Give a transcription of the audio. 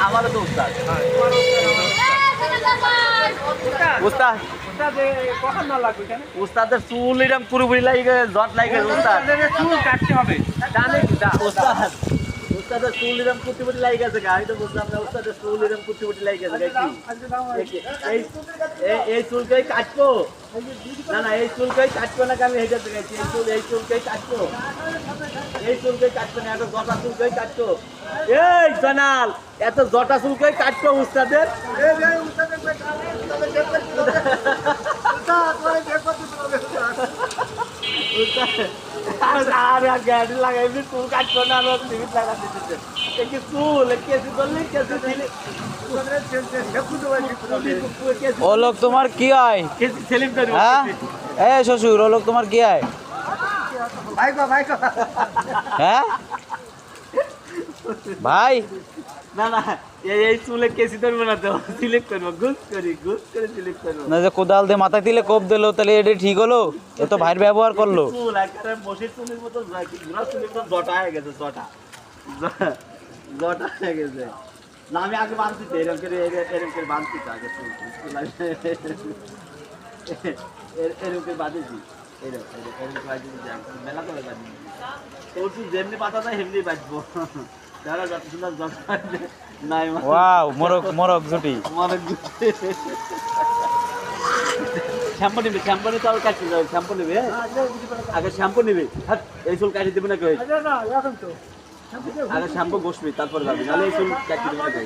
আমারও তো উস্তাদ। উস্তাদ কখন না লাগবে কেন? উস্তাদের চুল এরকম পুরোপুরি লাগে, জট লাগে উস্তাদ। চুল কাটতে হবে, জানে কি দা? উস্তাদ উস্তাদের চুল এরকম কুটি লাগে গেছে গা। আমি তো বুঝলাম না উস্তাদের চুল এরকম কুটি লাগে গেছে গা। এই চুলকেই কাটবো না, না এই চুলকেই কাটবো না, আমি হেঁটে গেছি। এই চুলকেই কাটবো, এই চুলকেই কাটবো না, এত জটা চুলকেই কাটবো। এই জানাল, এত জটা চুলকেই কাটবো উস্তাদের। গাড়ি লাগাইবি চুল কাটবো না, সিমিট লাগা দিতেছে। কি চুল কেসি করলি, কেসি দিলি। ও লোক তোমার কি হয়? কেসি সেলিম করবো। হ্যাঁ এ শ্বশুর, ও লোক তোমার কি হয়? হ্যাঁ ভাই, না না এই চুলে কেসি ধরবো না তো, সিলেক্ট করবো, ঘুষ করে সিলেক্ট করবো। না যে কোদাল দিয়ে মাথায় দিলে কোপ দিলো, তাহলে এটা ঠিক হলো? এ তো ভাইয়ের ব্যবহার করলো। চুল একটা বসির চুলের মতো, ঘোড়ার চুলের মতো জটা হয়ে গেছে, জটা হয়ে গেছে। না আমি আগে বাঁধছি তো, এরকম করে বাঁধছি তো আগে চুল এরকম করে বাঁধেছি, মেলা করে বাঁধি। তোর চুল যেমনি পাতা যায় সেমনি বাঁধবো। যারা যত সুন্দর জট নাই ওয়াও, মোরগ জুটি। শ্যাম্পু নিবি, শ্যাম্পু নিতে আবার কাটতে যাবে, শ্যাম্পু নিবি। আগে শ্যাম্পু নিবি, এই চুল কাটিয়ে দেবে না কেউ। আগে শ্যাম্পু ঘষবি, তারপরে যাবি, নাহলে এই চুল কাটিয়ে দেবে না কেউ।